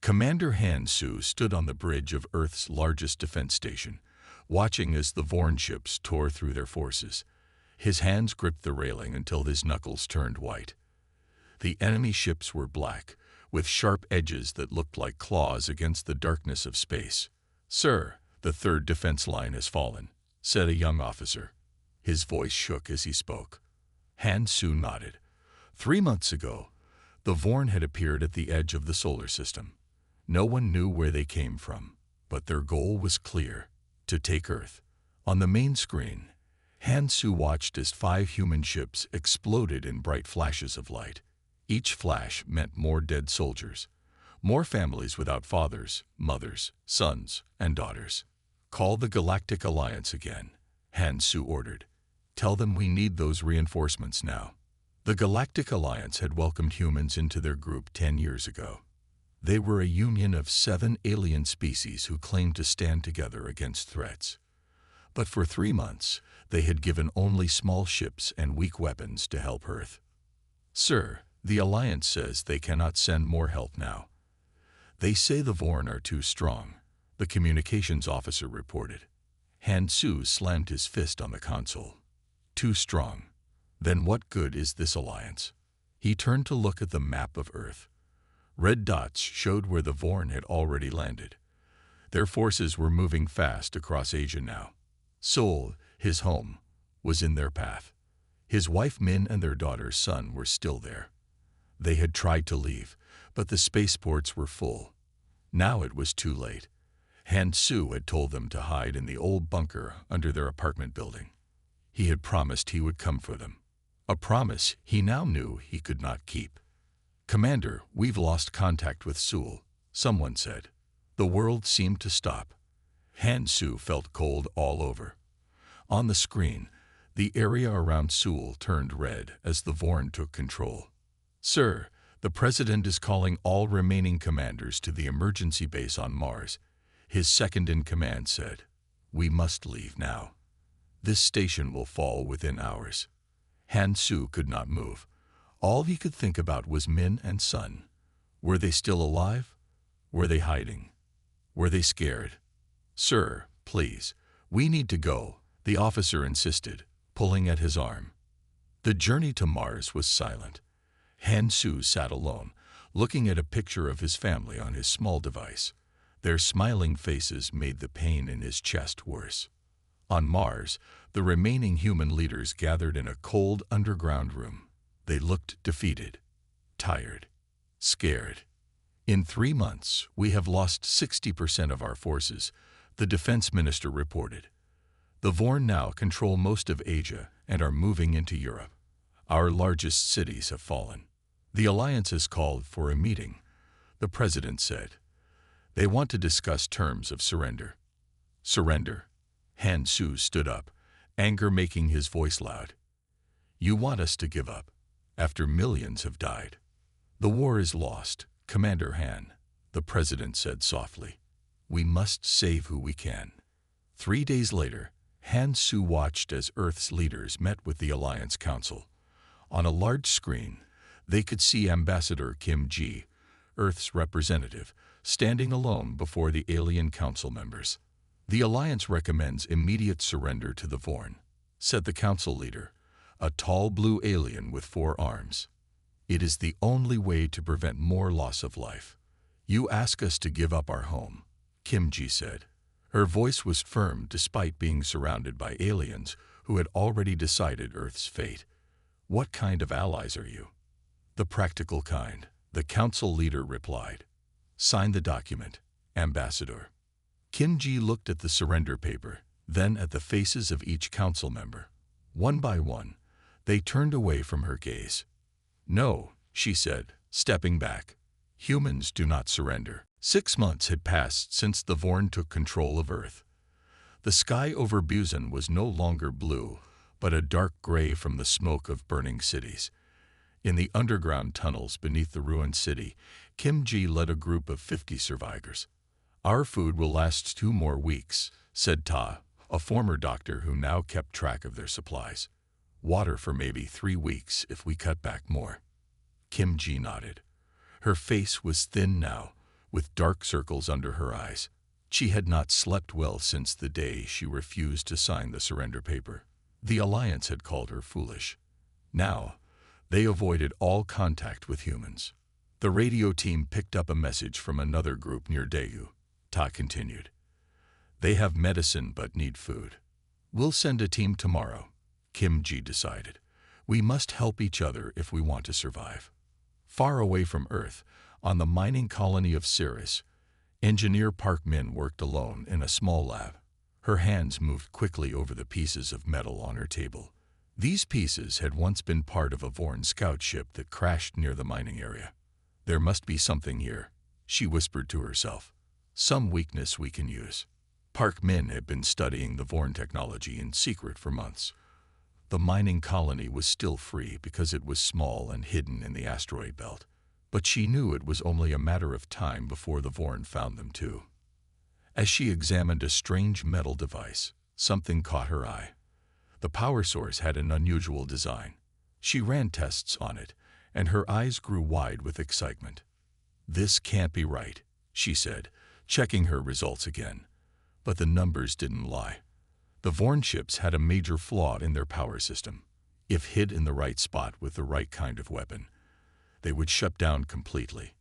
Commander Han Su stood on the bridge of Earth's largest defense station, watching as the Vorn ships tore through their forces. His hands gripped the railing until his knuckles turned white. The enemy ships were black, with sharp edges that looked like claws against the darkness of space. "Sir, the third defense line has fallen," said a young officer. His voice shook as he spoke. Han Su nodded. 3 months ago, the Vorn had appeared at the edge of the solar system. No one knew where they came from, but their goal was clear: to take Earth. On the main screen, Han Su watched as 5 human ships exploded in bright flashes of light. Each flash meant more dead soldiers, more families without fathers, mothers, sons, and daughters. "Call the Galactic Alliance again," Han Su ordered. "Tell them we need those reinforcements now." The Galactic Alliance had welcomed humans into their group 10 years ago. They were a union of 7 alien species who claimed to stand together against threats. But for 3 months, they had given only small ships and weak weapons to help Earth. "Sir, the Alliance says they cannot send more help now. They say the Vorn are too strong," the communications officer reported. Han Su slammed his fist on the console. "Too strong? Then what good is this alliance?" He turned to look at the map of Earth. Red dots showed where the Vorn had already landed. Their forces were moving fast across Asia now. Seoul, his home, was in their path. His wife Min and their daughter Sun were still there. They had tried to leave, but the spaceports were full. Now it was too late. Han Su had told them to hide in the old bunker under their apartment building. He had promised he would come for them. A promise he now knew he could not keep. "Commander, we've lost contact with Seoul," someone said. The world seemed to stop. Han Su felt cold all over. On the screen, the area around Seoul turned red as the Vorn took control. "Sir, the President is calling all remaining commanders to the emergency base on Mars," his second-in-command said. "We must leave now. This station will fall within hours." Han Su could not move. All he could think about was Min and Sun. Were they still alive? Were they hiding? Were they scared? "Sir, please, we need to go," the officer insisted, pulling at his arm. The journey to Mars was silent. Han Su sat alone, looking at a picture of his family on his small device. Their smiling faces made the pain in his chest worse. On Mars, the remaining human leaders gathered in a cold underground room. They looked defeated, tired, scared. "In 3 months, we have lost 60% of our forces," the defense minister reported. "The Vorn now control most of Asia and are moving into Europe. Our largest cities have fallen. The Alliance has called for a meeting," the president said. "They want to discuss terms of surrender." "Surrender?" Han Su stood up, anger making his voice loud. "You want us to give up, after millions have died?" "The war is lost, Commander Han," the president said softly. "We must save who we can." 3 days later, Han Su watched as Earth's leaders met with the Alliance Council. On a large screen, they could see Ambassador Kim Ji, Earth's representative, standing alone before the alien council members. "The Alliance recommends immediate surrender to the Vorn," said the council leader, a tall blue alien with 4 arms. "It is the only way to prevent more loss of life. You ask us to give up our home," Kim Ji said. Her voice was firm despite being surrounded by aliens who had already decided Earth's fate. "What kind of allies are you?" "The practical kind," the council leader replied. "Sign the document, Ambassador." Kim Ji looked at the surrender paper, then at the faces of each council member. One by one, they turned away from her gaze. "No," she said, stepping back. "Humans do not surrender." 6 months had passed since the Vorn took control of Earth. The sky over Busan was no longer blue, but a dark gray from the smoke of burning cities. In the underground tunnels beneath the ruined city, Kim Ji led a group of 50 survivors. "Our food will last 2 more weeks," said Ta, a former doctor who now kept track of their supplies. "Water for maybe 3 weeks if we cut back more." Kim Ji nodded. Her face was thin now, with dark circles under her eyes. She had not slept well since the day she refused to sign the surrender paper. The Alliance had called her foolish. Now, they avoided all contact with humans. The radio team picked up a message from another group near Daegu. Ta continued. They have medicine but need food. We'll send a team tomorrow, Kim Ji decided. We must help each other if we want to survive. Far away from Earth, on the mining colony of Cirrus, engineer Park Min worked alone in a small lab. Her hands moved quickly over the pieces of metal on her table. These pieces had once been part of a Vorn scout ship that crashed near the mining area. There must be something here, she whispered to herself. Some weakness we can use. Park Min had been studying the Vorn technology in secret for months. The mining colony was still free because it was small and hidden in the asteroid belt. But she knew it was only a matter of time before the Vorn found them too. As she examined a strange metal device, something caught her eye. The power source had an unusual design. She ran tests on it, and her eyes grew wide with excitement. This can't be right, she said, checking her results again. But the numbers didn't lie. The Vorn ships had a major flaw in their power system. If hit in the right spot with the right kind of weapon, they would shut down completely.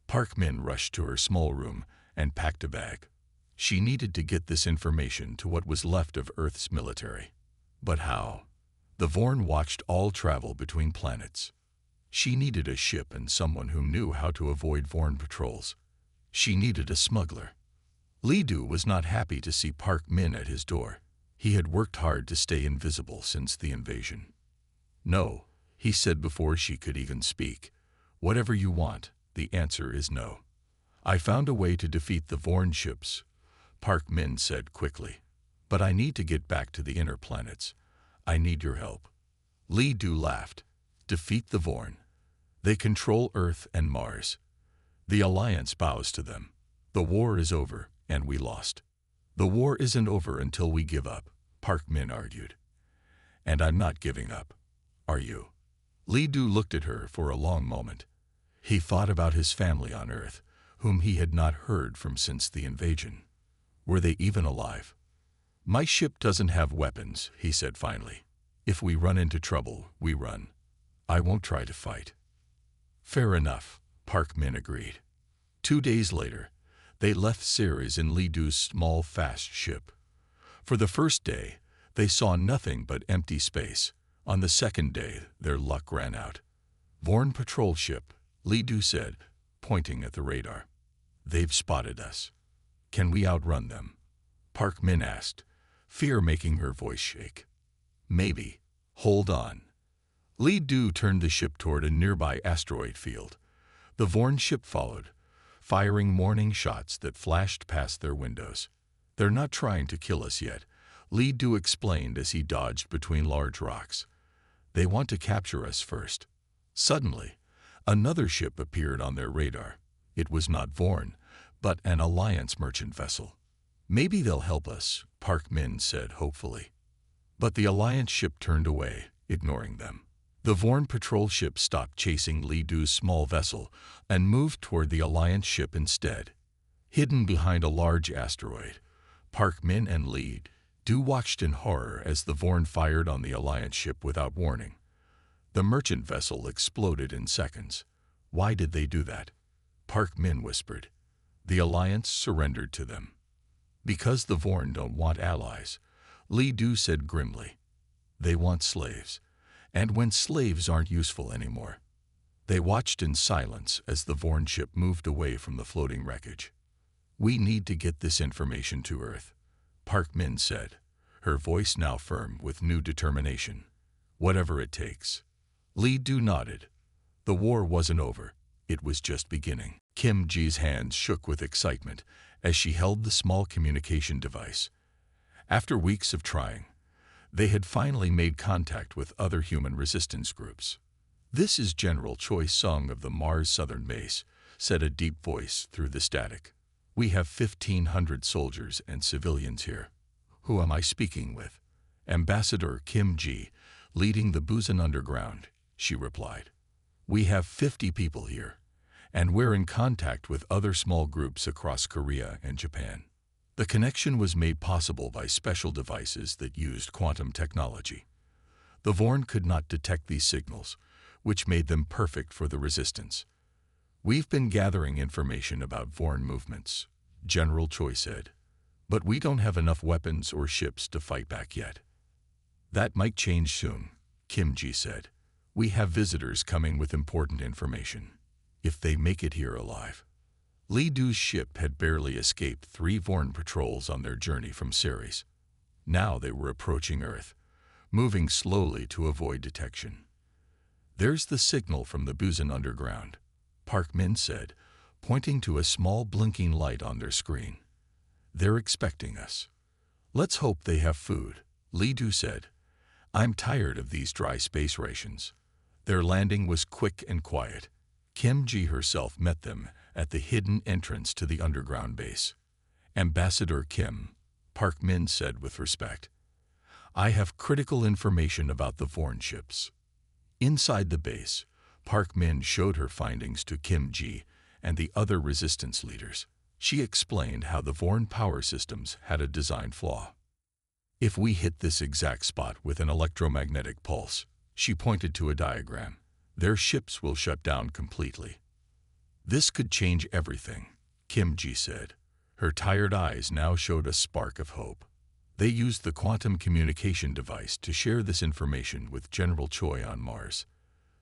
Park Min rushed to her small room and packed a bag. She needed to get this information to what was left of Earth's military. But how? The Vorn watched all travel between planets. She needed a ship and someone who knew how to avoid Vorn patrols. She needed a smuggler. Li Du was not happy to see Park Min at his door. He had worked hard to stay invisible since the invasion. No, he said before she could even speak. Whatever you want, the answer is no. I found a way to defeat the Vorn ships, Park Min said quickly. But I need to get back to the inner planets. I need your help. Li Du laughed. Defeat the Vorn. They control Earth and Mars. The Alliance bows to them. The war is over, and we lost. The war isn't over until we give up, Park Min argued. And I'm not giving up. Are you? Li Du looked at her for a long moment. He thought about his family on Earth, whom he had not heard from since the invasion. Were they even alive? My ship doesn't have weapons, he said finally. If we run into trouble, we run. I won't try to fight. Fair enough, Park Min agreed. 2 days later, they left Ceres in Li Du's small, fast ship. For the first day, they saw nothing but empty space. On the second day, their luck ran out. Vorn patrol ship, Li Du said, pointing at the radar. They've spotted us. Can we outrun them? Park Min asked, fear making her voice shake. Maybe. Hold on. Li Du turned the ship toward a nearby asteroid field. The Vorn ship followed, firing warning shots that flashed past their windows. They're not trying to kill us yet, Li Du explained as he dodged between large rocks. They want to capture us first. Suddenly, another ship appeared on their radar. It was not Vorn, but an Alliance merchant vessel. Maybe they'll help us, Park Min said hopefully. But the Alliance ship turned away, ignoring them. The Vorn patrol ship stopped chasing Li Du's small vessel and moved toward the Alliance ship instead. Hidden behind a large asteroid, Park Min and Li Du watched in horror as the Vorn fired on the Alliance ship without warning. The merchant vessel exploded in seconds. Why did they do that? Park Min whispered. The Alliance surrendered to them. Because the Vorn don't want allies, Li Du said grimly. They want slaves. And when slaves aren't useful anymore. They watched in silence as the Vorn ship moved away from the floating wreckage. We need to get this information to Earth, Park Min said, her voice now firm with new determination. Whatever it takes. Li Du nodded. The war wasn't over. It was just beginning. Kim Ji's hands shook with excitement as she held the small communication device. After weeks of trying, they had finally made contact with other human resistance groups. This is General Choi Sung of the Mars Southern Base, said a deep voice through the static. We have 1,500 soldiers and civilians here. Who am I speaking with? Ambassador Kim Ji, leading the Busan Underground, she replied. We have 50 people here, and we're in contact with other small groups across Korea and Japan. The connection was made possible by special devices that used quantum technology. The Vorn could not detect these signals, which made them perfect for the resistance. We've been gathering information about Vorn movements, General Choi said, but we don't have enough weapons or ships to fight back yet. That might change soon, Kim Ji said. We have visitors coming with important information. If they make it here alive. Lee Du's ship had barely escaped 3 Vorn patrols on their journey from Ceres. Now they were approaching Earth, moving slowly to avoid detection. There's the signal from the Busan underground, Park Min said, pointing to a small blinking light on their screen. They're expecting us. Let's hope they have food, Lee Du said. I'm tired of these dry space rations. Their landing was quick and quiet. Kim Ji herself met them at the hidden entrance to the underground base. Ambassador Kim, Park Min said with respect. I have critical information about the Vorn ships. Inside the base, Park Min showed her findings to Kim Ji and the other resistance leaders. She explained how the Vorn power systems had a design flaw. If we hit this exact spot with an electromagnetic pulse, she pointed to a diagram, their ships will shut down completely. This could change everything, Kim Ji said. Her tired eyes now showed a spark of hope. They used the quantum communication device to share this information with General Choi on Mars.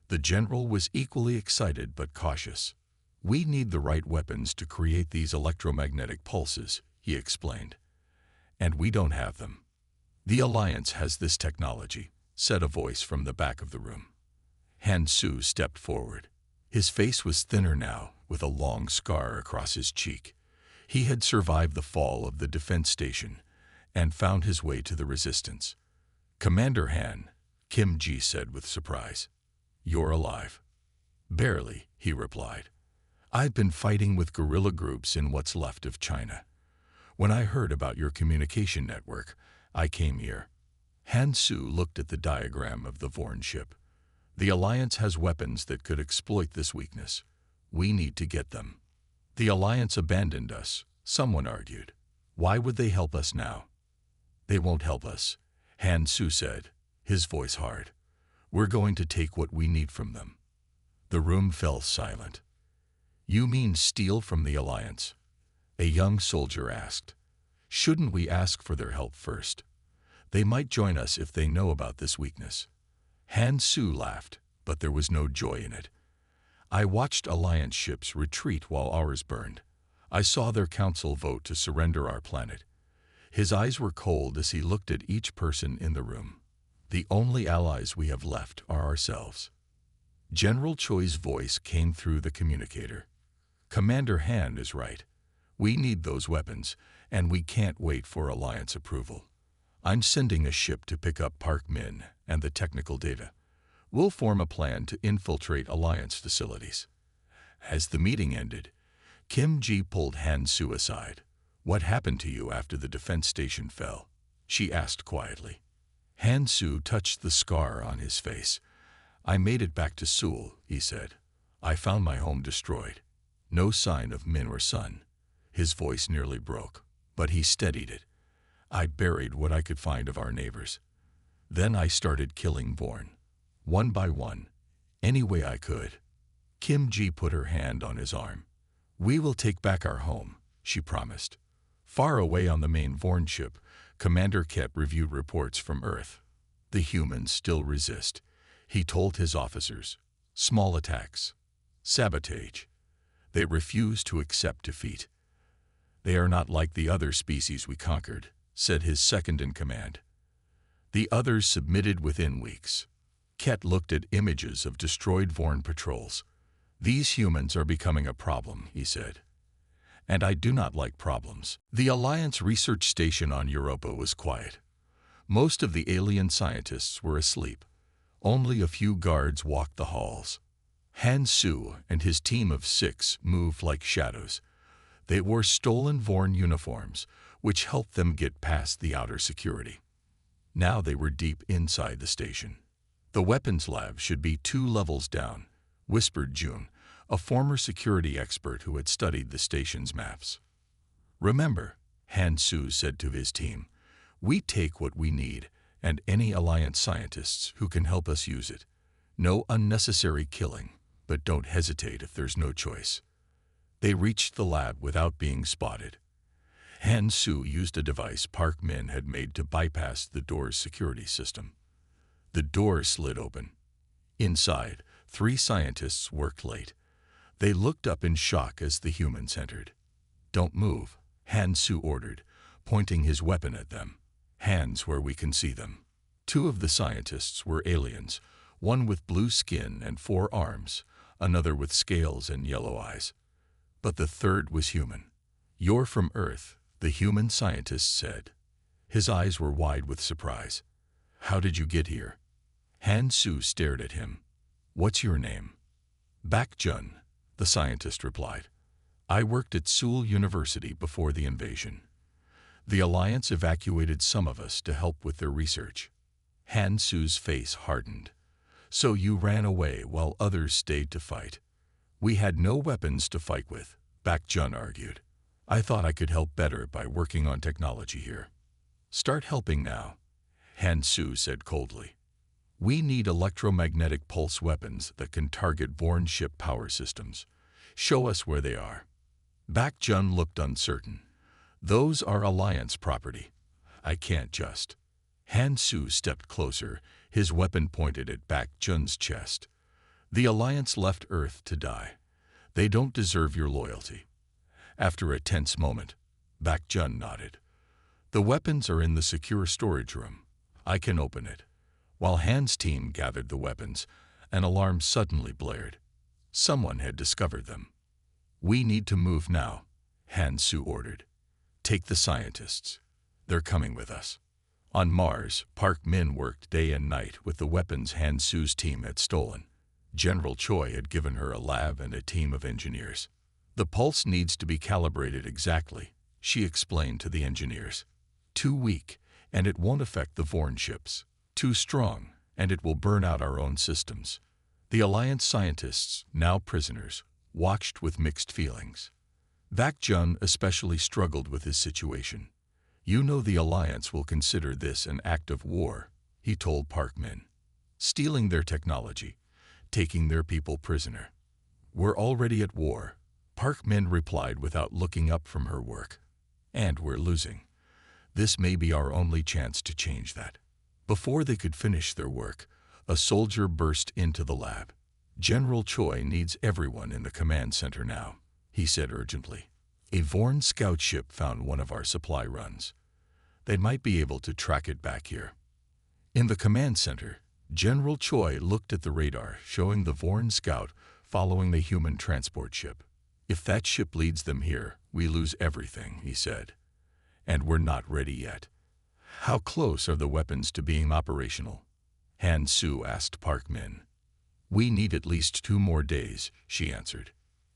The general was equally excited but cautious. We need the right weapons to create these electromagnetic pulses, he explained. And we don't have them. The Alliance has this technology, said a voice from the back of the room. Han Su stepped forward. His face was thinner now, with a long scar across his cheek. He had survived the fall of the defense station and found his way to the resistance. Commander Han, Kim Ji said with surprise. You're alive. Barely, he replied. I've been fighting with guerrilla groups in what's left of China. When I heard about your communication network, I came here. Han Su looked at the diagram of the Vorn ship. The Alliance has weapons that could exploit this weakness. We need to get them. The Alliance abandoned us, someone argued. Why would they help us now? They won't help us, Han Su said, his voice hard. We're going to take what we need from them. The room fell silent. You mean steal from the Alliance? A young soldier asked. Shouldn't we ask for their help first? They might join us if they know about this weakness. Han Su laughed, but there was no joy in it. I watched Alliance ships retreat while ours burned. I saw their council vote to surrender our planet. His eyes were cold as he looked at each person in the room. The only allies we have left are ourselves. General Choi's voice came through the communicator. Commander Han is right. We need those weapons, and we can't wait for Alliance approval. I'm sending a ship to pick up Park Min and the technical data. We'll form a plan to infiltrate Alliance facilities. As the meeting ended, Kim Ji pulled Han Su aside. What happened to you after the defense station fell? She asked quietly. Han Su touched the scar on his face. I made it back to Seoul, he said. I found my home destroyed. No sign of Min or Sun. His voice nearly broke, but he steadied it. I buried what I could find of our neighbors. Then I started killing Vorn. One by one, any way I could. Kim Ji put her hand on his arm. We will take back our home, she promised. Far away on the main Vorn ship, Commander Kep reviewed reports from Earth. The humans still resist, he told his officers. Small attacks. Sabotage. They refuse to accept defeat. They are not like the other species we conquered, said his second-in-command. The others submitted within weeks. Ket looked at images of destroyed Vorn patrols. These humans are becoming a problem, he said. And I do not like problems. The Alliance research station on Europa was quiet. Most of the alien scientists were asleep. Only a few guards walked the halls. Han Su and his team of 6 moved like shadows. They wore stolen Vorn uniforms, which helped them get past the outer security. Now they were deep inside the station. The weapons lab should be 2 levels down, whispered June, a former security expert who had studied the station's maps. "Remember," Han Su said to his team, "we take what we need and any Alliance scientists who can help us use it. No unnecessary killing, but don't hesitate if there's no choice." They reached the lab without being spotted. Han Su used a device Park Min had made to bypass the door's security system. The door slid open. Inside, 3 scientists worked late. They looked up in shock as the humans entered. "Don't move," Han Su ordered, pointing his weapon at them. "Hands where we can see them." 2 of the scientists were aliens, one with blue skin and 4 arms, another with scales and yellow eyes. But the third was human. "You're from Earth," the human scientist said. His eyes were wide with surprise. "How did you get here?" Han Su stared at him. "What's your name?" "Baek Jun," the scientist replied. "I worked at Seoul University before the invasion. The Alliance evacuated some of us to help with their research." Han Su's face hardened. "So you ran away while others stayed to fight?" "We had no weapons to fight with," Baek Jun argued. "I thought I could help better by working on technology here." "Start helping now," Han Su said coldly. "We need electromagnetic pulse weapons that can target Vorn ship power systems. Show us where they are." Baek Jun looked uncertain. "Those are Alliance property. I can't just." Han Su stepped closer, his weapon pointed at Baek Jun's chest. "The Alliance left Earth to die. They don't deserve your loyalty." After a tense moment, Baek Jun nodded. "The weapons are in the secure storage room. I can open it." While Han's team gathered the weapons, an alarm suddenly blared. Someone had discovered them. "We need to move now," Han Su ordered. "Take the scientists. They're coming with us." On Mars, Park Min worked day and night with the weapons Han Su's team had stolen. General Choi had given her a lab and a team of engineers. "The pulse needs to be calibrated exactly," she explained to the engineers. "Too weak, and it won't affect the Vorn ships. Too strong, and it will burn out our own systems." The Alliance scientists, now prisoners, watched with mixed feelings. Baek Jun especially struggled with his situation. "You know the Alliance will consider this an act of war," he told Park Min. "Stealing their technology, taking their people prisoner." "We're already at war," Park Min replied without looking up from her work. "And we're losing. This may be our only chance to change that." Before they could finish their work, a soldier burst into the lab. "General Choi needs everyone in the command center now," he said urgently. "A Vorn scout ship found one of our supply runs. They might be able to track it back here." In the command center, General Choi looked at the radar showing the Vorn scout following the human transport ship. "If that ship leads them here, we lose everything," he said. "And we're not ready yet." "How close are the weapons to being operational?" Han Su asked Park Min. "We need at least 2 more days," she answered.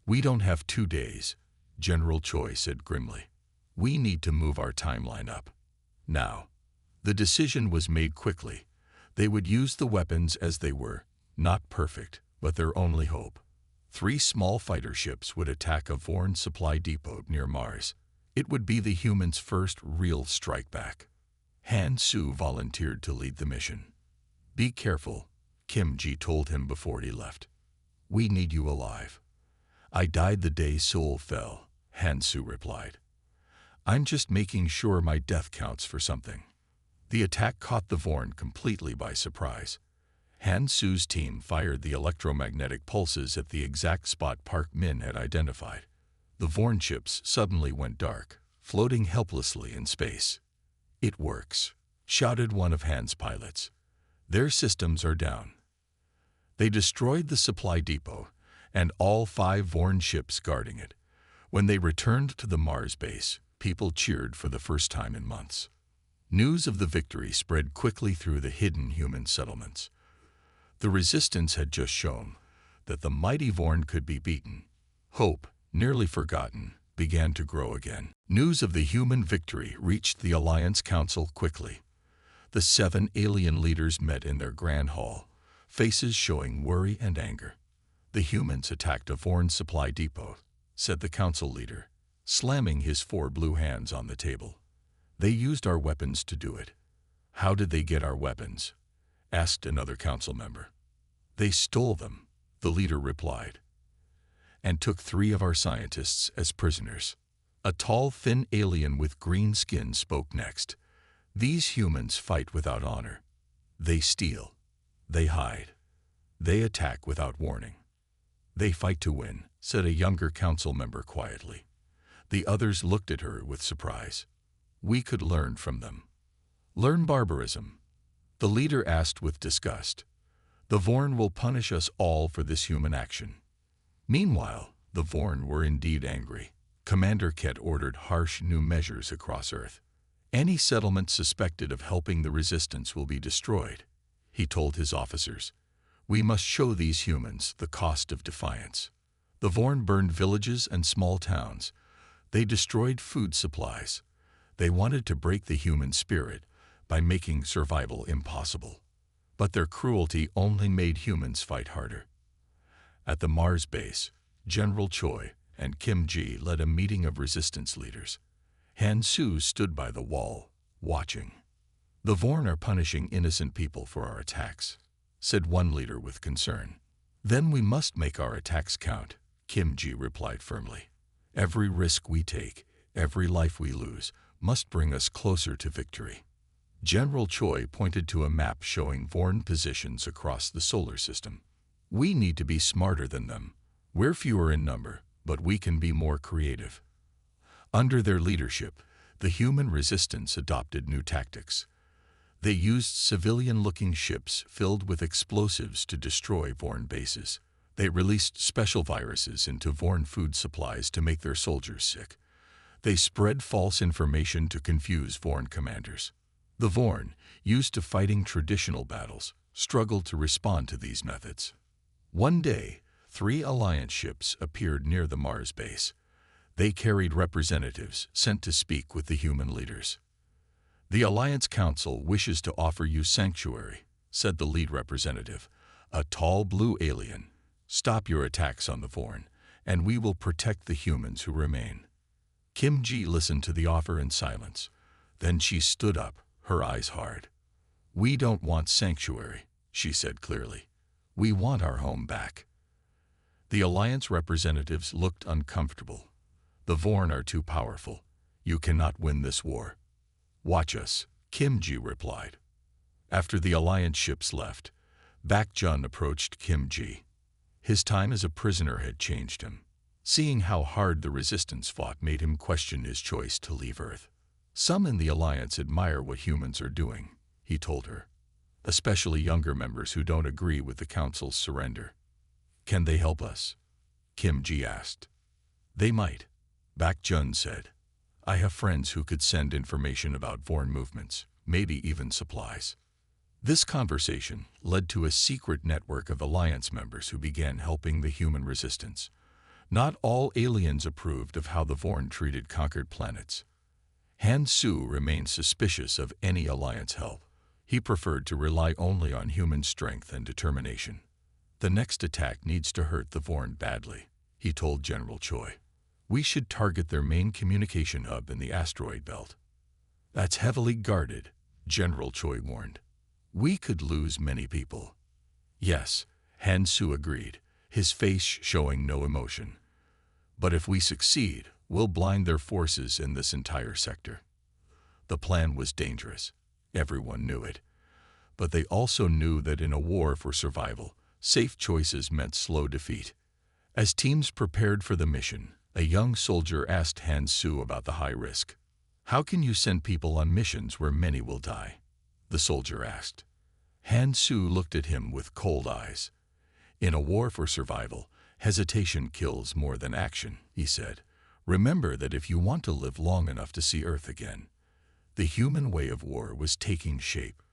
"We don't have 2 days," General Choi said grimly. "We need to move our timeline up. Now." The decision was made quickly. They would use the weapons as they were, not perfect, but their only hope. 3 small fighter ships would attack a Vorn supply depot near Mars. It would be the humans' first real strike back. Han Su volunteered to lead the mission. "Be careful," Kim Ji told him before he left. "We need you alive." "I died the day Seoul fell," Han Su replied. "I'm just making sure my death counts for something." The attack caught the Vorn completely by surprise. Han Su's team fired the electromagnetic pulses at the exact spot Park Min had identified. The Vorn ships suddenly went dark, floating helplessly in space. "It works," shouted one of Han's pilots. "Their systems are down." They destroyed the supply depot and all 5 Vorn ships guarding it. When they returned to the Mars base, people cheered for the first time in months. News of the victory spread quickly through the hidden human settlements. The resistance had just shown that the mighty Vorn could be beaten. Hope, nearly forgotten, began to grow again. News of the human victory reached the Alliance Council quickly. The 7 alien leaders met in their grand hall, faces showing worry and anger. The humans attacked a Vorn supply depot, said the council leader, slamming his 4 blue hands on the table. They used our weapons to do it. How did they get our weapons? Asked another council member. They stole them, the leader replied, and took 3 of our scientists as prisoners. A tall, thin alien with green skin spoke next. These humans fight without honor. They steal. They hide. They attack without warning. They fight to win, said a younger council member quietly. The others looked at her with surprise. We could learn from them. Learn barbarism, the leader asked with disgust. The Vorn will punish us all for this human action. Meanwhile, the Vorn were indeed angry. Commander Ket ordered harsh new measures across Earth. Any settlement suspected of helping the resistance will be destroyed, he told his officers. We must show these humans the cost of defiance. The Vorn burned villages and small towns. They destroyed food supplies. They wanted to break the human spirit by making survival impossible. But their cruelty only made humans fight harder. At the Mars base, General Choi and Kim Ji led a meeting of resistance leaders. Han Su stood by the wall, watching. The Vorn are punishing innocent people for our attacks, said one leader with concern. Then we must make our attacks count, Kim Ji replied firmly. Every risk we take, every life we lose, must bring us closer to victory. General Choi pointed to a map showing Vorn positions across the solar system. We need to be smarter than them. We're fewer in number, but we can be more creative. Under their leadership, the human resistance adopted new tactics. They used civilian-looking ships filled with explosives to destroy Vorn bases. They released special viruses into Vorn food supplies to make their soldiers sick. They spread false information to confuse Vorn commanders. The Vorn, used to fighting traditional battles, struggled to respond to these methods. One day, 3 Alliance ships appeared near the Mars base. They carried representatives sent to speak with the human leaders. The Alliance Council wishes to offer you sanctuary, said the lead representative, a tall blue alien. Stop your attacks on the Vorn, and we will protect the humans who remain. Kim Ji listened to the offer in silence. Then she stood up, her eyes hard. We don't want sanctuary, she said clearly. We want our home back. The Alliance representatives looked uncomfortable. The Vorn are too powerful. You cannot win this war. Watch us, Kim Ji replied. After the Alliance ships left, Bak Jun approached Kim Ji. His time as a prisoner had changed him. Seeing how hard the resistance fought made him question his choice to leave Earth. Some in the Alliance admire what humans are doing, he told her, especially younger members who don't agree with the Council's surrender. Can they help us? Kim Ji asked. They might, Bak Jun said. I have friends who could send information about Vorn movements, maybe even supplies. This conversation led to a secret network of Alliance members who began helping the human resistance. Not all aliens approved of how the Vorn treated conquered planets. Han Su remained suspicious of any Alliance help. He preferred to rely only on human strength and determination. The next attack needs to hurt the Vorn badly, he told General Choi. We should target their main communication hub in the asteroid belt. That's heavily guarded, General Choi warned. We could lose many people. Yes, Han Su agreed, his face showing no emotion. But if we succeed, we'll blind their forces in this entire sector. The plan was dangerous. Everyone knew it. But they also knew that in a war for survival, safe choices meant slow defeat. As teams prepared for the mission, a young soldier asked Han Su about the high risk. How can you send people on missions where many will die? The soldier asked. Han Su looked at him with cold eyes. In a war for survival, hesitation kills more than action, he said. Remember that if you want to live long enough to see Earth again. The human way of war was taking shape,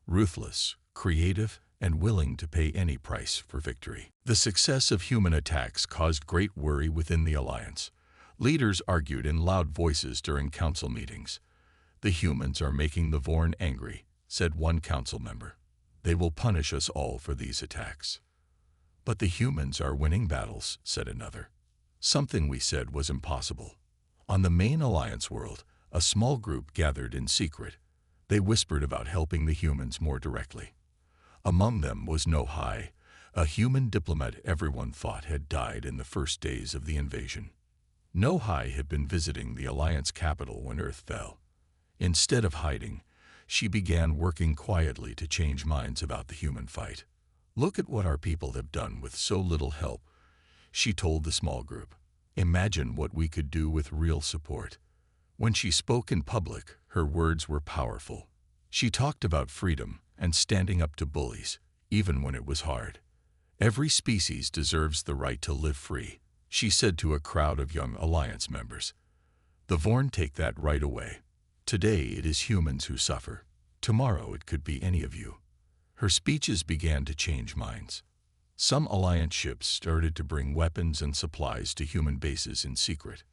ruthless, creative, and willing to pay any price for victory. The success of human attacks caused great worry within the Alliance. Leaders argued in loud voices during council meetings. The humans are making the Vorn angry, said one council member. They will punish us all for these attacks. But the humans are winning battles, said another. Something we said was impossible. On the main Alliance world, a small group gathered in secret. They whispered about helping the humans more directly. Among them was No-Hai, a human diplomat everyone thought had died in the first days of the invasion. No-Hai had been visiting the Alliance capital when Earth fell. Instead of hiding, she began working quietly to change minds about the human fight. Look at what our people have done with so little help, she told the small group. Imagine what we could do with real support. When she spoke in public, her words were powerful. She talked about freedom and standing up to bullies, even when it was hard. Every species deserves the right to live free, she said to a crowd of young Alliance members. The Vorn take that right away. Today it is humans who suffer. Tomorrow it could be any of you. Her speeches began to change minds. Some Alliance ships started to bring weapons and supplies to human bases in secret.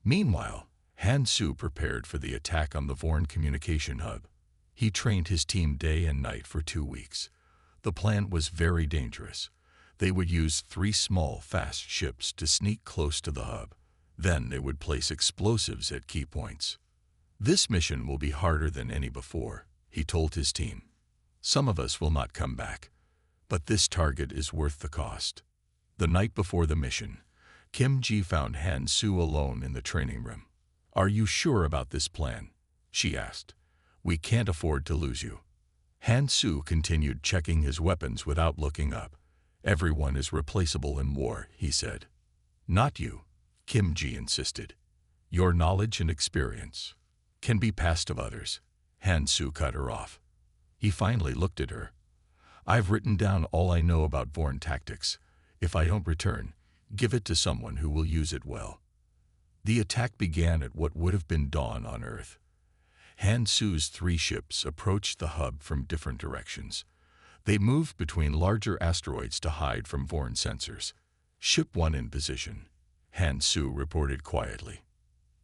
Meanwhile, Han Su prepared for the attack on the Vorn communication hub. He trained his team day and night for 2 weeks. The plan was very dangerous. They would use 3 small, fast ships to sneak close to the hub. Then they would place explosives at key points. This mission will be harder than any before, he told his team. Some of us will not come back, but this target is worth the cost. The night before the mission, Kim Ji found Han Su alone in the training room. Are you sure about this plan? She asked. We can't afford to lose you. Han Su continued checking his weapons without looking up. Everyone is replaceable in war, he said. Not you, Kim Ji insisted. Your knowledge and experience can be passed of others. Han Su cut her off. He finally looked at her. I've written down all I know about Vorn tactics. If I don't return, give it to someone who will use it well. The attack began at what would have been dawn on Earth. Han Su's 3 ships approached the hub from different directions. They moved between larger asteroids to hide from Vorn sensors. Ship 1 in position, Han Su reported quietly.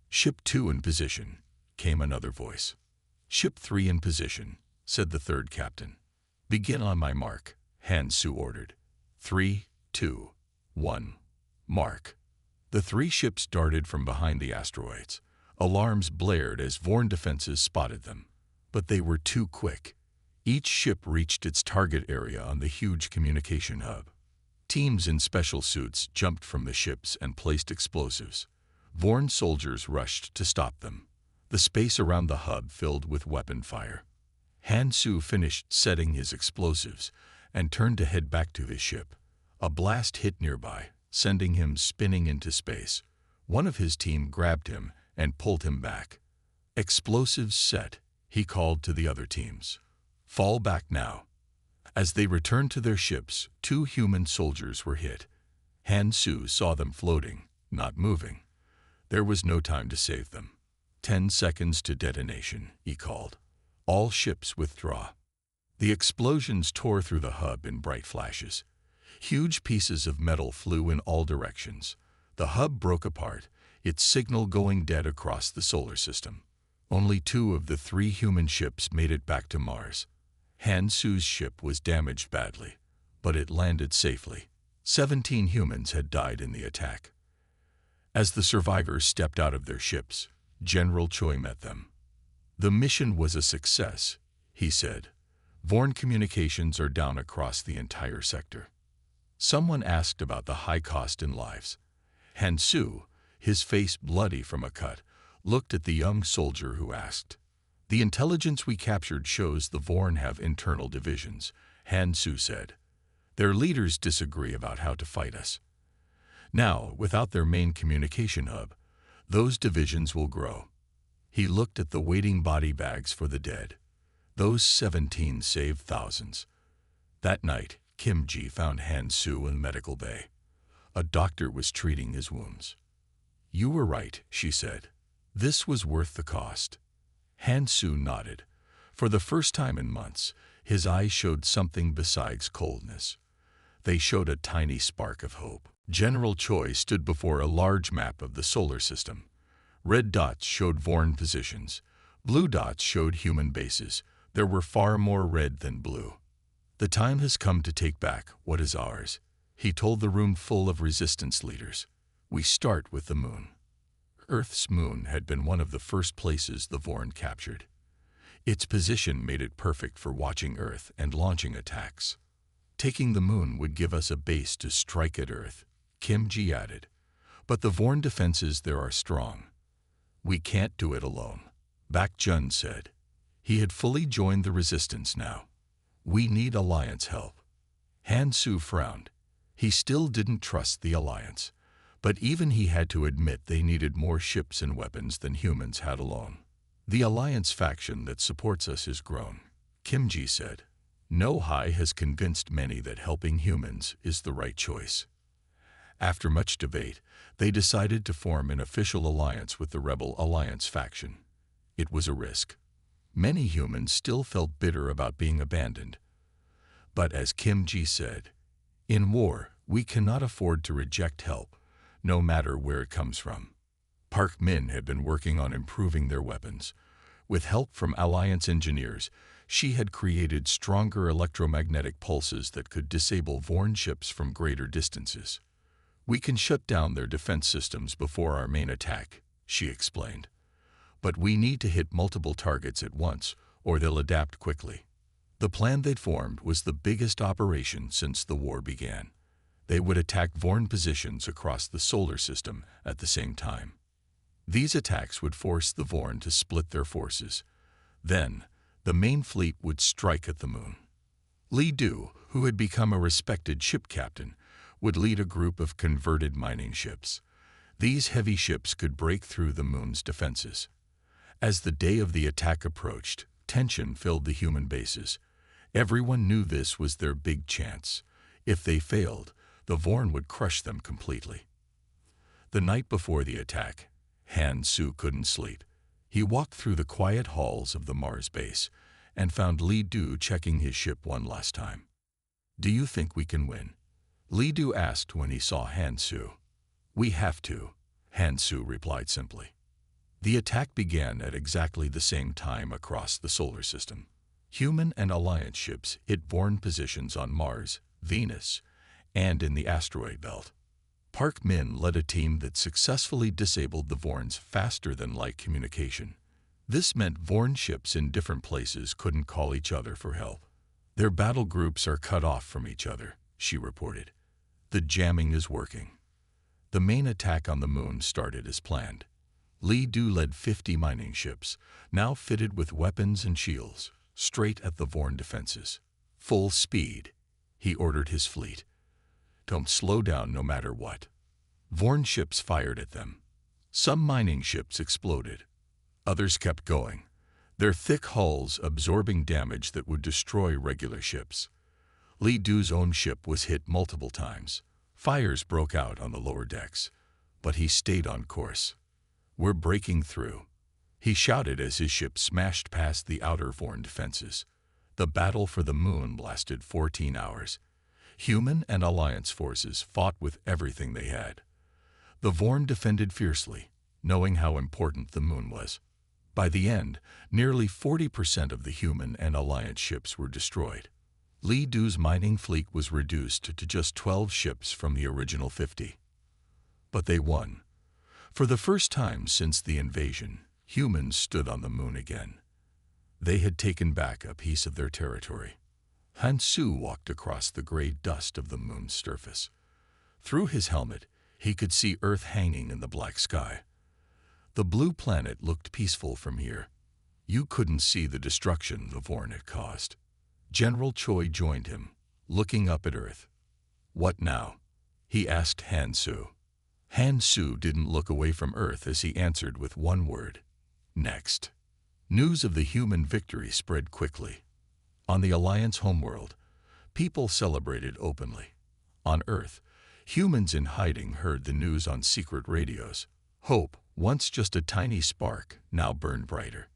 Ship 2 in position, came another voice. Ship 3 in position, said the third captain. Begin on my mark, Han Su ordered. 3, 2, 1, mark. The 3 ships darted from behind the asteroids. Alarms blared as Vorn defenses spotted them. But they were too quick. Each ship reached its target area on the huge communication hub. Teams in special suits jumped from the ships and placed explosives. Vorn soldiers rushed to stop them. The space around the hub filled with weapon fire. Han Su finished setting his explosives and turned to head back to his ship. A blast hit nearby, sending him spinning into space. One of his team grabbed him and pulled him back. Explosives set, he called to the other teams. Fall back now. As they returned to their ships, 2 human soldiers were hit. Han Su saw them floating, not moving. There was no time to save them. 10 seconds to detonation, he called. All ships withdraw. The explosions tore through the hub in bright flashes. Huge pieces of metal flew in all directions. The hub broke apart, its signal going dead across the solar system. Only 2 of the 3 human ships made it back to Mars. Han Su's ship was damaged badly, but it landed safely. 17 humans had died in the attack. As the survivors stepped out of their ships, General Choi met them. The mission was a success, he said. Vorn communications are down across the entire sector. Someone asked about the high cost in lives. Han Su, his face bloody from a cut, looked at the young soldier who asked. The intelligence we captured shows the Vorn have internal divisions, Han Su said. Their leaders disagree about how to fight us. Now, without their main communication hub, those divisions will grow. He looked at the waiting body bags for the dead. Those 17 saved thousands. That night, Kim Ji found Han Su in the medical bay. A doctor was treating his wounds. You were right, she said. This was worth the cost. Han Su nodded. For the first time in months, his eyes showed something besides coldness. They showed a tiny spark of hope. General Choi stood before a large map of the solar system. Red dots showed Vorn positions. Blue dots showed human bases. There were far more red than blue. The time has come to take back what is ours, He told the room full of resistance leaders. We start with the moon. Earth's moon had been one of the first places the Vorn captured. Its position made it perfect for watching Earth and launching attacks. Taking the moon would give us a base to strike at Earth, Kim Ji added. But the Vorn defenses there are strong. We can't do it alone, Bak Jun said. He had fully joined the resistance now. We need Alliance help. Han Su frowned. He still didn't trust the Alliance, but even he had to admit they needed more ships and weapons than humans had alone. The Alliance faction that supports us is grown, Kim Ji said. No Hai has convinced many that helping humans is the right choice. After much debate, they decided to form an official alliance with the rebel Alliance faction. It was a risk. Many humans still felt bitter about being abandoned. But as Kim Ji said, in war, we cannot afford to reject help, no matter where it comes from. Park Min had been working on improving their weapons. With help from Alliance engineers, she had created stronger electromagnetic pulses that could disable Vorn ships from greater distances. We can shut down their defense systems before our main attack, she explained. But we need to hit multiple targets at once, or they'll adapt quickly. The plan they'd formed was the biggest operation since the war began. They would attack Vorn positions across the solar system at the same time. These attacks would force the Vorn to split their forces. Then, the main fleet would strike at the moon. Li Du, who had become a respected ship captain, would lead a group of converted mining ships. These heavy ships could break through the moon's defenses. As the day of the attack approached, tension filled the human bases. Everyone knew this was their big chance. If they failed, the Vorn would crush them completely. The night before the attack, Han Su couldn't sleep. He walked through the quiet halls of the Mars base and found Li Du checking his ship one last time. Do you think we can win? Li Du asked when he saw Han Su. We have to, Han Su replied simply. The attack began at exactly the same time across the solar system. Human and Alliance ships hit Vorn positions on Mars, Venus, and in the asteroid belt. Park Min led a team that successfully disabled the Vorn's faster-than-light communication. This meant Vorn ships in different places couldn't call each other for help. Their battle groups are cut off from each other, she reported. The jamming is working. The main attack on the moon started as planned. Li Du led 50 mining ships, now fitted with weapons and shields, straight at the Vorn defenses. Full speed, he ordered his fleet. Don't slow down no matter what. Vorn ships fired at them. Some mining ships exploded. Others kept going, their thick hulls absorbing damage that would destroy regular ships. Li Du's own ship was hit multiple times. Fires broke out on the lower decks, but he stayed on course. We're breaking through, he shouted as his ship smashed past the outer Vorn defenses. The battle for the moon lasted 14 hours. Human and Alliance forces fought with everything they had. The Vorn defended fiercely, knowing how important the moon was. By the end, nearly 40% of the human and Alliance ships were destroyed. Li Du's mining fleet was reduced to just 12 ships from the original 50. But they won. For the first time since the invasion, humans stood on the moon again. They had taken back a piece of their territory. Han Su walked across the gray dust of the moon's surface. Through his helmet, he could see Earth hanging in the black sky. The blue planet looked peaceful from here. You couldn't see the destruction the Vorn had caused. General Choi joined him, looking up at Earth. What now? He asked Han Su. Han Su didn't look away from Earth as he answered with one word. Next. News of the human victory spread quickly. On the Alliance homeworld, people celebrated openly. On Earth, humans in hiding heard the news on secret radios. Hope, once just a tiny spark, now burned brighter.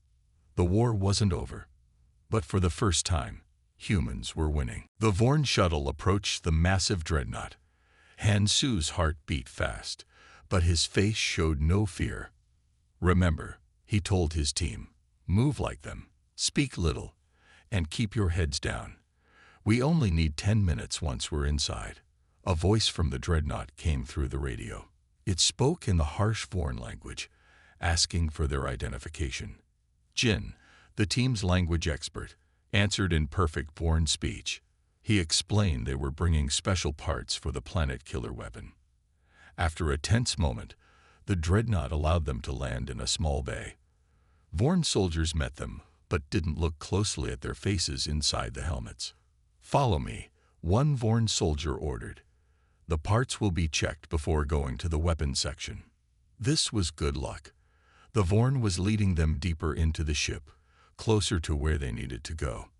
The war wasn't over, but for the first time, humans were winning. The Vorn shuttle approached the massive dreadnought. Han Su's heart beat fast, but his face showed no fear. Remember, he told his team, move like them, speak little, and keep your heads down. We only need 10 minutes once we're inside. A voice from the dreadnought came through the radio. It spoke in the harsh Vorn language, asking for their identification. Jin, the team's language expert, answered in perfect Vorn speech. He explained they were bringing special parts for the planet killer weapon. After a tense moment, the dreadnought allowed them to land in a small bay. Vorn soldiers met them, but didn't look closely at their faces inside the helmets. "Follow me," one Vorn soldier ordered. "The parts will be checked before going to the weapons section." This was good luck. The Vorn was leading them deeper into the ship, closer to where they needed to go.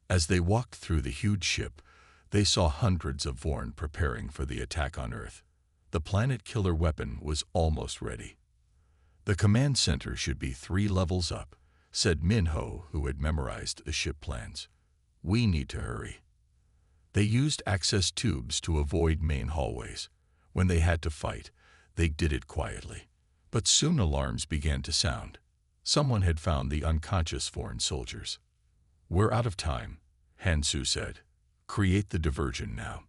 As they walked through the huge ship, they saw hundreds of Vorn preparing for the attack on Earth. The planet killer weapon was almost ready. "The command center should be 3 levels up," said Minho, who had memorized the ship plans. "We need to hurry." They used access tubes to avoid main hallways. When they had to fight, they did it quietly. But soon alarms began to sound. Someone had found the unconscious foreign soldiers. "We're out of time," Hansu said. "Create the diversion now."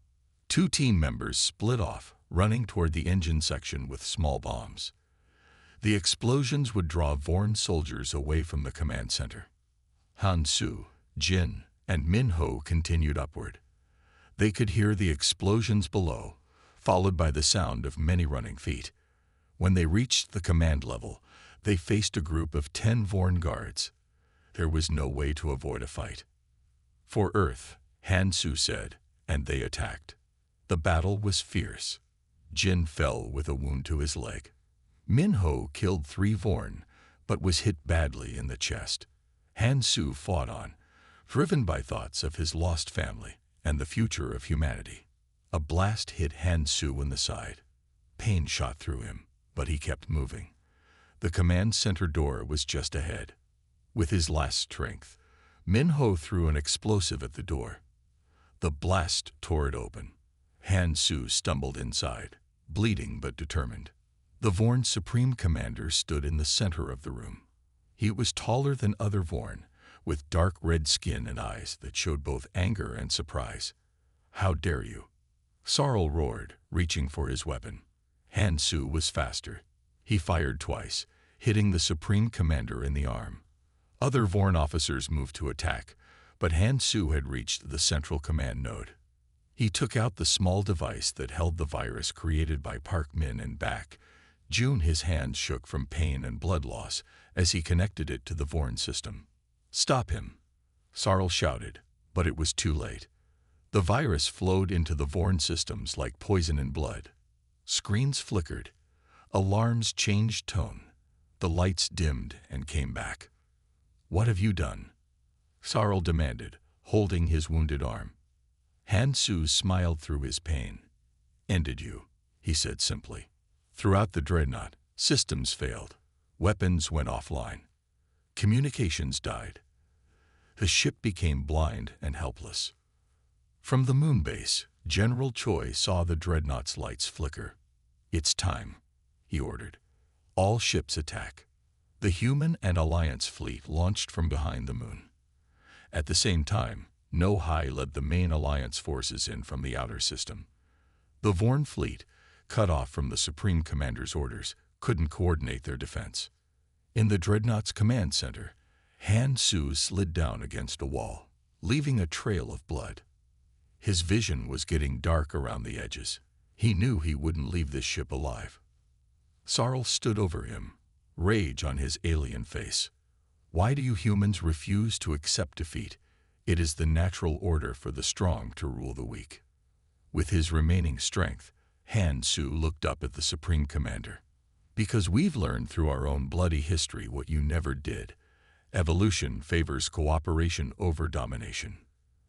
2 team members split off, running toward the engine section with small bombs. The explosions would draw Vorn soldiers away from the command center. Hansu, Jin, and Minho continued upward. They could hear the explosions below, followed by the sound of many running feet. When they reached the command level, they faced a group of 10 Vorn guards. There was no way to avoid a fight. "For Earth," Hansu said, and they attacked. The battle was fierce. Jin fell with a wound to his leg. Minho killed 3 Vorn, but was hit badly in the chest. Hansu fought on, driven by thoughts of his lost family and the future of humanity. A blast hit Hansu in the side. Pain shot through him, but he kept moving. The command center door was just ahead. With his last strength, Minho threw an explosive at the door. The blast tore it open. Hansu stumbled inside, bleeding but determined. The Vorn Supreme Commander stood in the center of the room. He was taller than other Vorn, with dark red skin and eyes that showed both anger and surprise. "How dare you?" Sarl roared, reaching for his weapon. Hansu was faster. He fired twice, hitting the Supreme Commander in the arm. Other Vorn officers moved to attack, but Hansu had reached the central command node. He took out the small device that held the virus created by Park Min and back. June, his hands shook from pain and blood loss as he connected it to the Vorn system. "Stop him," Sarl shouted, but it was too late. The virus flowed into the Vorn systems like poison in blood. Screens flickered. Alarms changed tone. The lights dimmed and came back. "What have you done?" Sarl demanded, holding his wounded arm. Hansu smiled through his pain. "Ended you," he said simply. Throughout the dreadnought, systems failed. Weapons went offline. Communications died. The ship became blind and helpless. From the moon base, General Choi saw the dreadnought's lights flicker. "It's time," he ordered. "All ships attack." The human and Alliance fleet launched from behind the moon. At the same time, No Hai led the main Alliance forces in from the outer system. The Vorn fleet, cut off from the Supreme Commander's orders, couldn't coordinate their defense. In the dreadnought's command center, Hansu slid down against a wall, leaving a trail of blood. His vision was getting dark around the edges. He knew he wouldn't leave this ship alive. Sarl stood over him, rage on his alien face. "Why do you humans refuse to accept defeat? It is the natural order for the strong to rule the weak." With his remaining strength, Hansu looked up at the Supreme Commander. "Because we've learned through our own bloody history what you never did. Evolution favors cooperation over domination."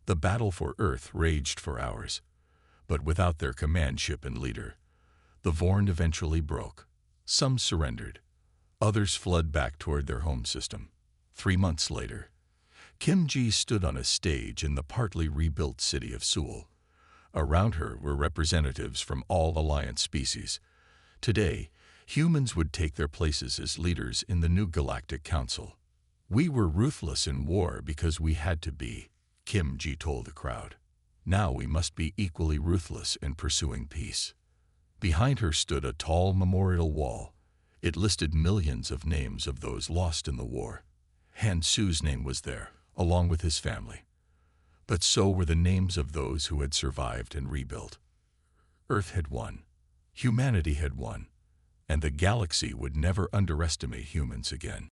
The battle for Earth raged for hours, but without their command ship and leader. The Vorn eventually broke. Some surrendered. Others fled back toward their home system. 3 months later, Kim Ji stood on a stage in the partly rebuilt city of Seoul. Around her were representatives from all Alliance species. Today, humans would take their places as leaders in the new Galactic Council. "We were ruthless in war because we had to be," Kim Ji told the crowd. Now we must be equally ruthless in pursuing peace. Behind her stood a tall memorial wall. It listed millions of names of those lost in the war. Han Su's name was there, along with his family. But so were the names of those who had survived and rebuilt. Earth had won. Humanity had won. And the galaxy would never underestimate humans again.